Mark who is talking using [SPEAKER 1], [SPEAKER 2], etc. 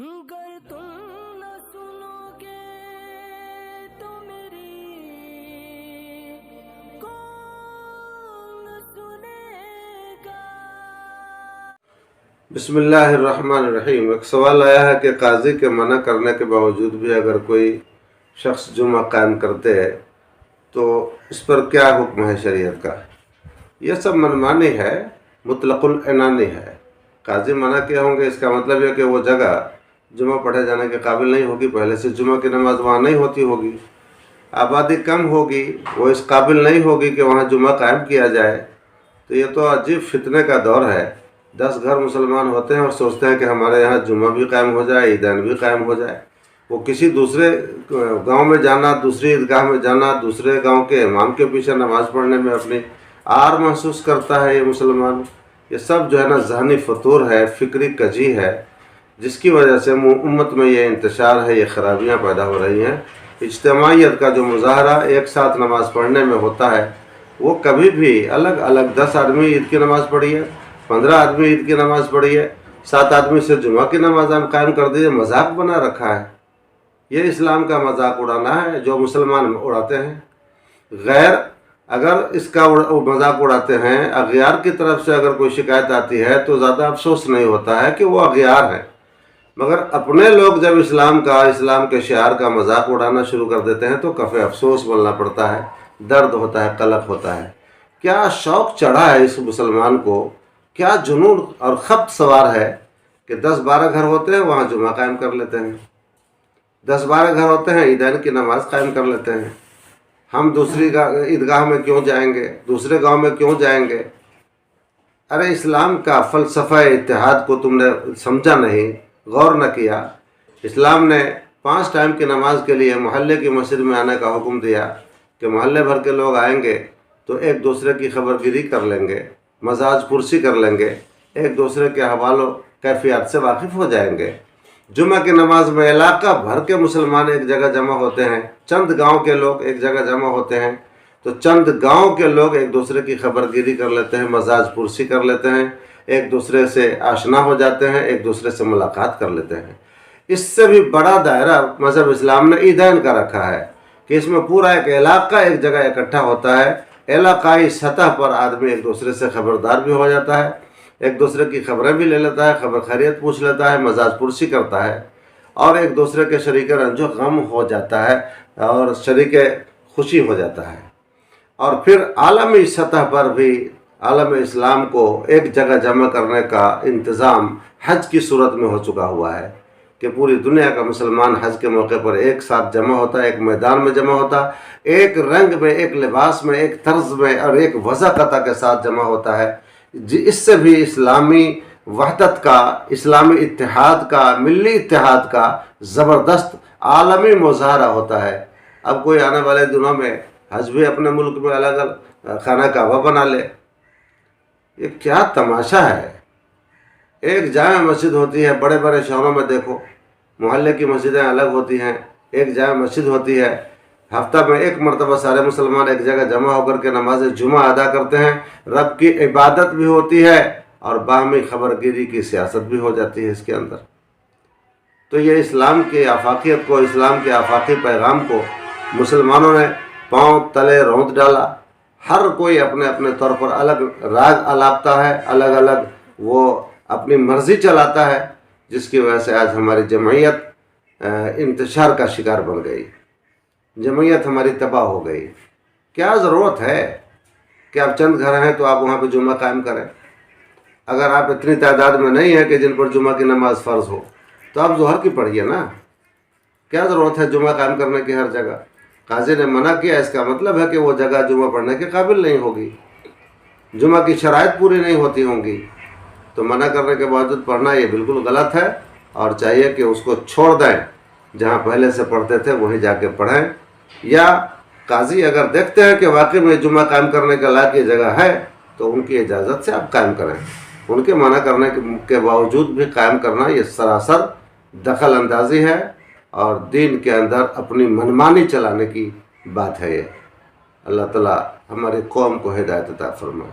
[SPEAKER 1] گر تم نہ سنو گے تو میری کون سنے گا۔
[SPEAKER 2] بسم اللہ الرحمن الرحیم۔ ایک سوال آیا ہے کہ قاضی کے منع کرنے کے باوجود بھی اگر کوئی شخص جمعہ قائم کرتے ہے تو اس پر کیا حکم ہے شریعت کا؟ یہ سب منمانی ہے، مطلق العنانی ہے۔ قاضی منع کیے ہوں گے، اس کا مطلب یہ کہ وہ جگہ جمعہ پڑھے جانے کے قابل نہیں ہوگی، پہلے سے جمعہ کی نماز وہاں نہیں ہوتی ہوگی، آبادی کم ہوگی، وہ اس قابل نہیں ہوگی کہ وہاں جمعہ قائم کیا جائے۔ تو یہ تو عجیب فتنے کا دور ہے۔ 10 گھر مسلمان ہوتے ہیں اور سوچتے ہیں کہ ہمارے یہاں جمعہ بھی قائم ہو جائے، عیدین بھی قائم ہو جائے۔ وہ کسی دوسرے گاؤں میں جانا، دوسری عیدگاہ میں جانا، دوسرے گاؤں کے امام کے پیچھے نماز پڑھنے میں اپنی آر محسوس کرتا ہے۔ یہ مسلمان، یہ سب جو ہے نا ذہنی فطور ہے، فکری کجی ہے، جس کی وجہ سے امت میں یہ انتشار ہے، یہ خرابیاں پیدا ہو رہی ہیں۔ اجتماعیت کا جو مظاہرہ ایک ساتھ نماز پڑھنے میں ہوتا ہے، وہ کبھی بھی الگ الگ 10 آدمی عید کی نماز پڑھی ہے، 15 آدمی عید کی نماز پڑھی ہے، 7 آدمی سے جمعہ کی نماز قائم کر دیجیے، مذاق بنا رکھا ہے۔ یہ اسلام کا مذاق اڑانا ہے جو مسلمان اڑاتے ہیں۔ غیر اگر اس کا مذاق اڑاتے ہیں، اغیار کی طرف سے اگر کوئی شکایت آتی ہے تو زیادہ افسوس نہیں ہوتا ہے کہ وہ اغیار ہیں، مگر اپنے لوگ جب اسلام کے شعار کا مذاق اڑانا شروع کر دیتے ہیں تو کفِ افسوس بولنا پڑتا ہے، درد ہوتا ہے، قلق ہوتا ہے۔ کیا شوق چڑھا ہے اس مسلمان کو، کیا جنون اور خبط سوار ہے کہ 10-12 گھر ہوتے ہیں وہاں جمعہ قائم کر لیتے ہیں، 10-12 گھر ہوتے ہیں عیدین کی نماز قائم کر لیتے ہیں۔ ہم دوسری عیدگاہ میں کیوں جائیں گے، دوسرے گاؤں میں کیوں جائیں گے؟ ارے اسلام کا فلسفہ اتحاد کو تم نے سمجھا نہیں، غور نہ کیا۔ اسلام نے 5 ٹائم کی نماز کے لیے محلے کی مسجد میں آنے کا حکم دیا کہ محلے بھر کے لوگ آئیں گے تو ایک دوسرے کی خبرگیری کر لیں گے، مزاج پرسی کر لیں گے، ایک دوسرے کے احوال و کیفیات سے واقف ہو جائیں گے۔ جمعہ کی نماز میں علاقہ بھر کے مسلمان ایک جگہ جمع ہوتے ہیں، چند گاؤں کے لوگ ایک جگہ جمع ہوتے ہیں تو چند گاؤں کے لوگ ایک دوسرے کی خبرگیری کر لیتے ہیں، مزاج پرسی کر لیتے ہیں، ایک دوسرے سے آشنا ہو جاتے ہیں، ایک دوسرے سے ملاقات کر لیتے ہیں۔ اس سے بھی بڑا دائرہ مذہب اسلام نے عیدین کا رکھا ہے کہ اس میں پورا ایک علاقہ ایک جگہ اکٹھا ہوتا ہے، علاقائی سطح پر آدمی ایک دوسرے سے خبردار بھی ہو جاتا ہے، ایک دوسرے کی خبریں بھی لے لیتا ہے، خبر خیریت پوچھ لیتا ہے، مزاج پرسی کرتا ہے اور ایک دوسرے کے شریک رنج و غم ہو جاتا ہے اور شریک خوشی ہو جاتا ہے۔ اور پھر عالمی سطح پر بھی عالم اسلام کو ایک جگہ جمع کرنے کا انتظام حج کی صورت میں ہو چکا ہوا ہے کہ پوری دنیا کا مسلمان حج کے موقع پر ایک ساتھ جمع ہوتا ہے، ایک میدان میں جمع ہوتا ہے، ایک رنگ میں، ایک لباس میں، ایک طرز میں اور ایک وضاقتہ کے ساتھ جمع ہوتا ہے۔ اس سے بھی اسلامی وحدت کا، اسلامی اتحاد کا، ملی اتحاد کا زبردست عالمی مظاہرہ ہوتا ہے۔ اب کوئی آنے والے دنوں میں حج بھی اپنے ملک میں الگ الگ خانہ کعبہ بنا لے، یہ کیا تماشا ہے۔ ایک جامع مسجد ہوتی ہے، بڑے بڑے شہروں میں دیکھو محلے کی مسجدیں الگ ہوتی ہیں، ایک جامع مسجد ہوتی ہے، ہفتہ میں ایک مرتبہ سارے مسلمان ایک جگہ جمع ہو کر کے نماز جمعہ ادا کرتے ہیں، رب کی عبادت بھی ہوتی ہے اور باہمی خبرگیری کی سیاست بھی ہو جاتی ہے اس کے اندر۔ تو یہ اسلام کی آفاقیت کو، اسلام کے آفاقی پیغام کو مسلمانوں نے پاؤں تلے روند ڈالا۔ ہر کوئی اپنے اپنے طور پر الگ راگ الاپتا ہے، الگ الگ وہ اپنی مرضی چلاتا ہے، جس کی وجہ سے آج ہماری جمعیت انتشار کا شکار بن گئی، جمعیت ہماری تباہ ہو گئی۔ کیا ضرورت ہے کہ آپ چند گھر ہیں تو آپ وہاں پہ جمعہ قائم کریں؟ اگر آپ اتنی تعداد میں نہیں ہیں کہ جن پر جمعہ کی نماز فرض ہو تو آپ ظہر کی پڑھیے نا۔ کیا ضرورت ہے جمعہ قائم کرنے کی ہر جگہ؟ قاضی نے منع کیا، اس کا مطلب ہے کہ وہ جگہ جمعہ پڑھنے کے قابل نہیں ہوگی، جمعہ کی شرائط پوری نہیں ہوتی ہوں گی، تو منع کرنے کے باوجود پڑھنا یہ بالکل غلط ہے اور چاہیے کہ اس کو چھوڑ دیں، جہاں پہلے سے پڑھتے تھے وہیں جا کے پڑھیں، یا قاضی اگر دیکھتے ہیں کہ واقعی میں جمعہ قائم کرنے کے لائق یہ جگہ ہے تو ان کی اجازت سے آپ قائم کریں۔ ان کے منع کرنے کے باوجود بھی قائم کرنا یہ سراسر دخل اندازی ہے اور دین کے اندر اپنی منمانی چلانے کی بات ہے۔ یہ اللہ تعالیٰ ہماری قوم کو ہدایت عطا فرمائے۔